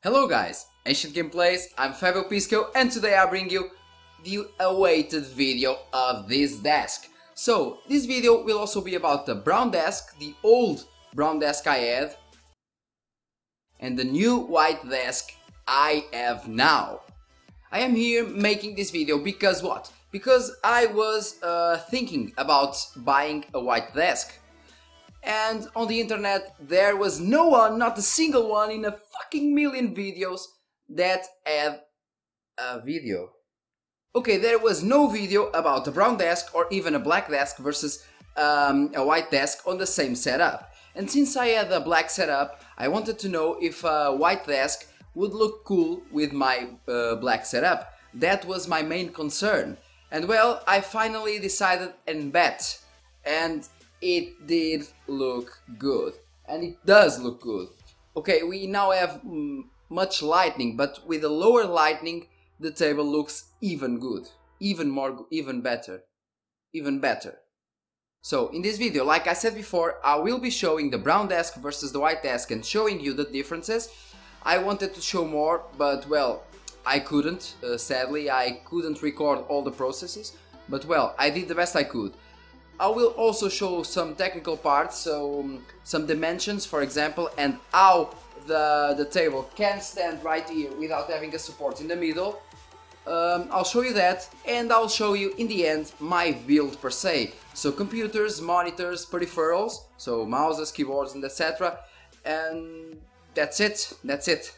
Hello guys, Ancient Gameplays, I'm Fabio Pisco and today I bring you the awaited video of this desk. So, this video will also be about the brown desk, the old brown desk I had, and the new white desk I have now. I am here making this video because what? Because I was thinking about buying a white desk. And on the internet there was no one, not a single one in a fucking million videos that had a video. Okay, there was no video about a brown desk or even a black desk versus a white desk on the same setup. And since I had a black setup, I wanted to know if a white desk would look cool with my black setup. That was my main concern. And well, I finally decided and bet. And it did look good, and it does look good. Okay, we now have much lighting, but with a lower lighting the table looks even good, even better. So in this video, like I said before, I will be showing the brown desk versus the white desk and showing you the differences. I wanted to show more, but well, I couldn't, sadly I couldn't record all the processes, but well, I did the best I could. I will also show some technical parts, so some dimensions for example, and how the table can stand right here without having a support in the middle. I'll show you that, and I'll show you in the end my build per se. So computers, monitors, peripherals, so mouses, keyboards and etc. And that's it.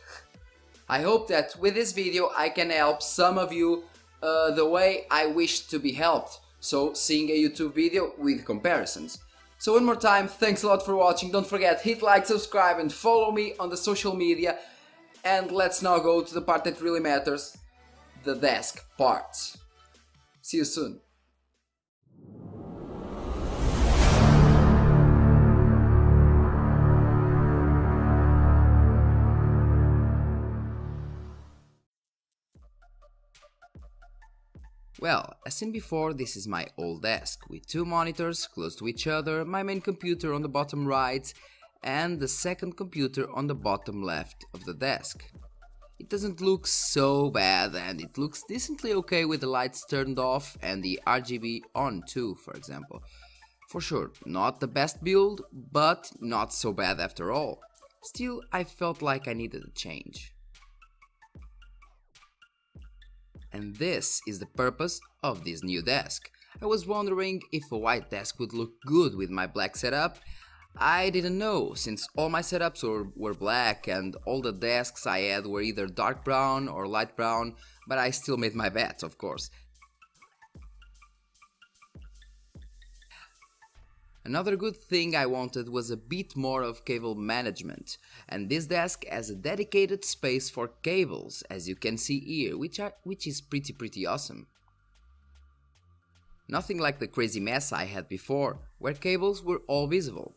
I hope that with this video I can help some of you the way I wish to be helped. So, seeing a YouTube video with comparisons. So one more time, thanks a lot for watching. Don't forget, hit like, subscribe and follow me on the social media. And let's now go to the part that really matters, the desk parts. See you soon. Well, as seen before, this is my old desk, with two monitors close to each other, my main computer on the bottom right, and the second computer on the bottom left of the desk. It doesn't look so bad, and it looks decently okay with the lights turned off and the RGB on too, for example. For sure, not the best build, but not so bad after all. Still, I felt like I needed a change. And this is the purpose of this new desk. I was wondering if a white desk would look good with my black setup. I didn't know, since all my setups were black and all the desks I had were either dark brown or light brown, but I still made my bet, of course. Another good thing I wanted was a bit more of cable management, and this desk has a dedicated space for cables, as you can see here, which is pretty awesome. Nothing like the crazy mess I had before, where cables were all visible.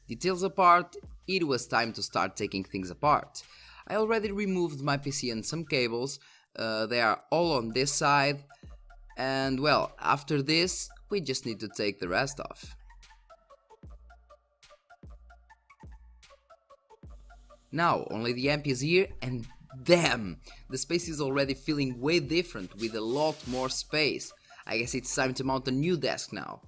Details apart, it was time to start taking things apart. I already removed my PC and some cables, they are all on this side, and well, after this, we just need to take the rest off. Now only the amp is here, and damn! The space is already feeling way different with a lot more space. I guess it's time to mount a new desk now.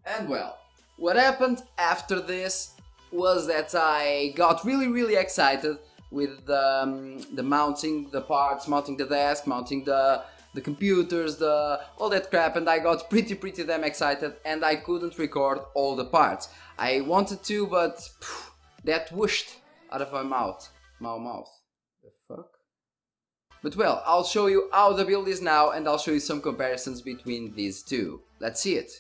And well, what happened after this was that I got really excited with the mounting the parts, mounting the desk, mounting the computers, all that crap, and I got pretty damn excited, and I couldn't record all the parts. I wanted to, but phew, that whooshed out of my mouth. The fuck? But well, I'll show you how the build is now, and I'll show you some comparisons between these two. Let's see it.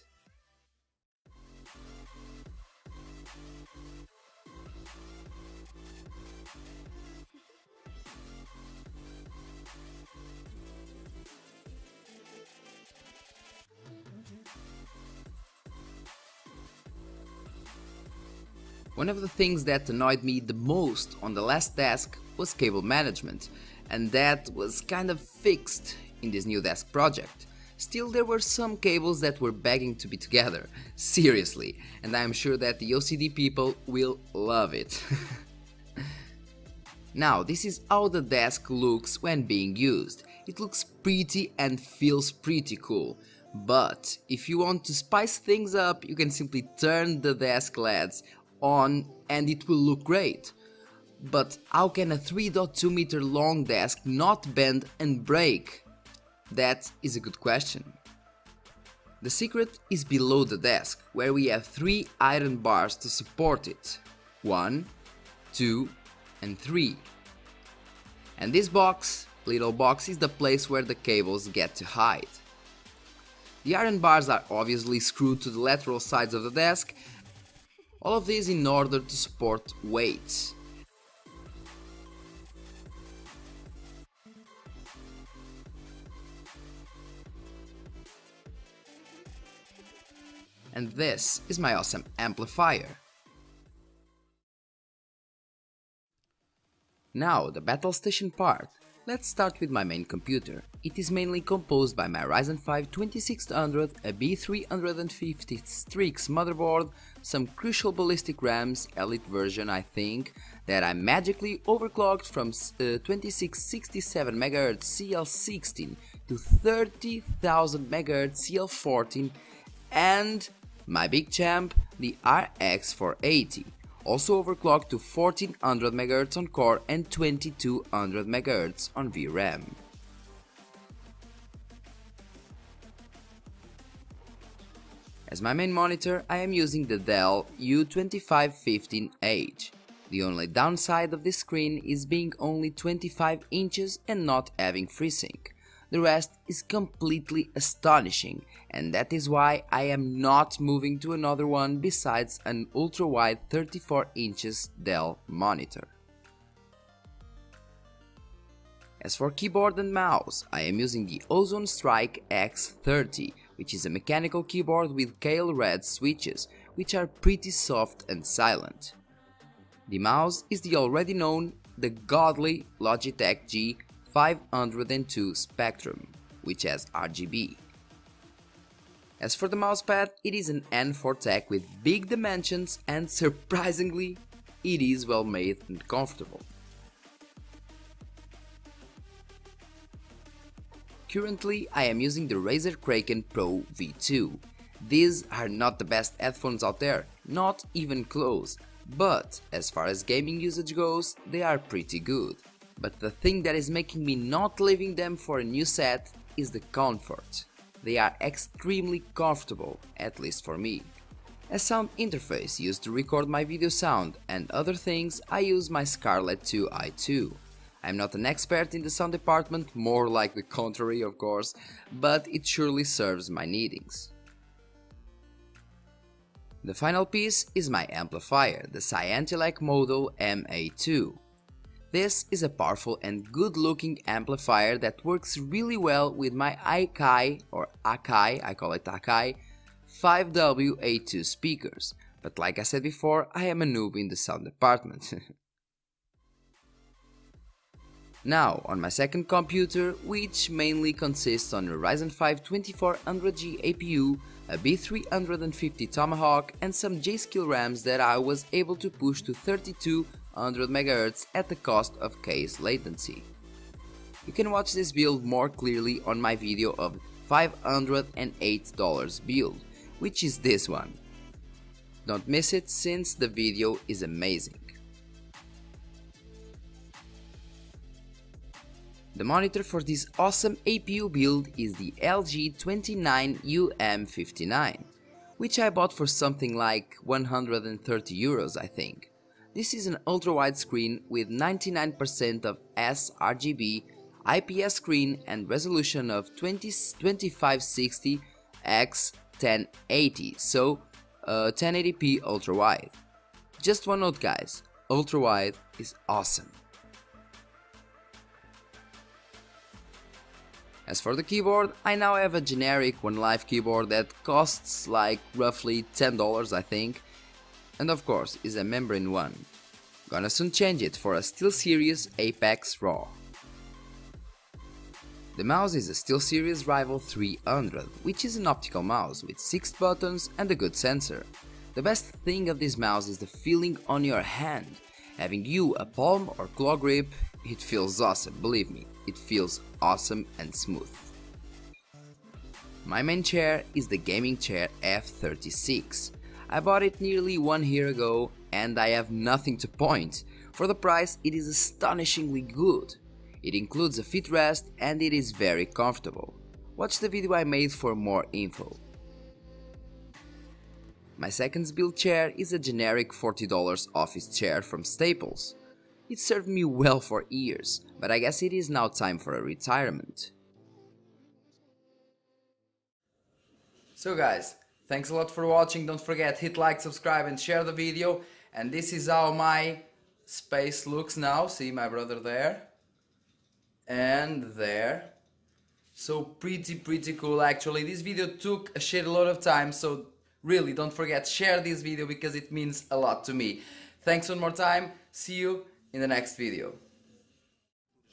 One of the things that annoyed me the most on the last desk was cable management, and that was kind of fixed in this new desk project. Still, there were some cables that were begging to be together, seriously, and I am sure that the OCD people will love it. Now, this is how the desk looks when being used. It looks pretty and feels pretty cool. But if you want to spice things up, you can simply turn the desk LEDs on and it will look great. But how can a 3.2 meter long desk not bend and break? That is a good question. The secret is below the desk, where we have 3 iron bars to support it. 1, 2 and 3. And this little box is the place where the cables get to hide. The iron bars are obviously screwed to the lateral sides of the desk, all of these in order to support weights. And this is my awesome amplifier. Now, the battle station part. Let's start with my main computer. It is mainly composed by my Ryzen 5 2600, a B350 Strix motherboard, some crucial ballistic RAMs, elite version I think, that I magically overclocked from 2667 MHz CL16 to 30,000 MHz CL14, and my big champ, the RX 480. Also overclocked to 1400 MHz on core and 2200 MHz on VRAM. As my main monitor, I am using the Dell U2515H. The only downside of this screen is being only 25 inches and not having FreeSync. The rest is completely astonishing, and that is why I am not moving to another one besides an ultra-wide 34 inches Dell monitor. As for keyboard and mouse, I am using the Ozone Strike X30, which is a mechanical keyboard with pale red switches, which are pretty soft and silent. The mouse is the already known, the godly Logitech G502 Spectrum, which has RGB. As for the mousepad, it is an N4 Tech with big dimensions and surprisingly, it is well made and comfortable. Currently, I am using the Razer Kraken Pro V2. These are not the best headphones out there, not even close, but as far as gaming usage goes, they are pretty good. But the thing that is making me not leaving them for a new set is the comfort. They are extremely comfortable, at least for me. As sound interface used to record my video sound and other things, I use my Scarlett 2 i2. I'm not an expert in the sound department, more like the contrary of course, but it surely serves my needings. The final piece is my amplifier, the Scientilec Model MA2. This is a powerful and good-looking amplifier that works really well with my Akai, or Akai, I call it Akai, 5W82 speakers, but like I said before, I am a noob in the sound department. Now, on my second computer, which mainly consists on a Ryzen 5 2400G APU, a B350 Tomahawk and some J-Skill RAMs that I was able to push to 3200 MHz at the cost of case latency. You can watch this build more clearly on my video of $508 build, which is this one. Don't miss it since the video is amazing. The monitor for this awesome APU build is the LG 29UM59, which I bought for something like 130 euros I think. This is an ultra-wide screen with 99% of sRGB, IPS screen and resolution of 2560 x 1080, so 1080p ultra-wide. Just one note guys, ultra-wide is awesome. As for the keyboard, I now have a generic OneLife keyboard that costs like roughly $10 I think, and of course is a membrane one. Gonna soon change it for a SteelSeries Apex Raw. The mouse is a SteelSeries Rival 300, which is an optical mouse with 6 buttons and a good sensor. The best thing of this mouse is the feeling on your hand, Having you a palm or claw grip, it feels awesome, believe me, it feels awesome and smooth. My main chair is the gaming chair F36. I bought it nearly 1 year ago and I have nothing to point. For the price, it is astonishingly good. It includes a footrest and it is very comfortable. Watch the video I made for more info. My second build chair is a generic $40 office chair from Staples. It served me well for years, but I guess it is now time for a retirement. So guys, thanks a lot for watching. Don't forget, hit like, subscribe and share the video. And this is how my space looks now. See my brother there and there. So pretty cool actually. This video took a shit load of time, so really don't forget, share this video because it means a lot to me. Thanks one more time. See you in the next video.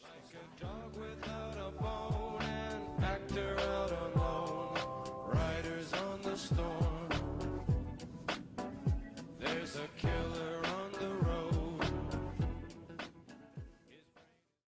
Like a dog without a bone, an actor out alone, riders on the storm.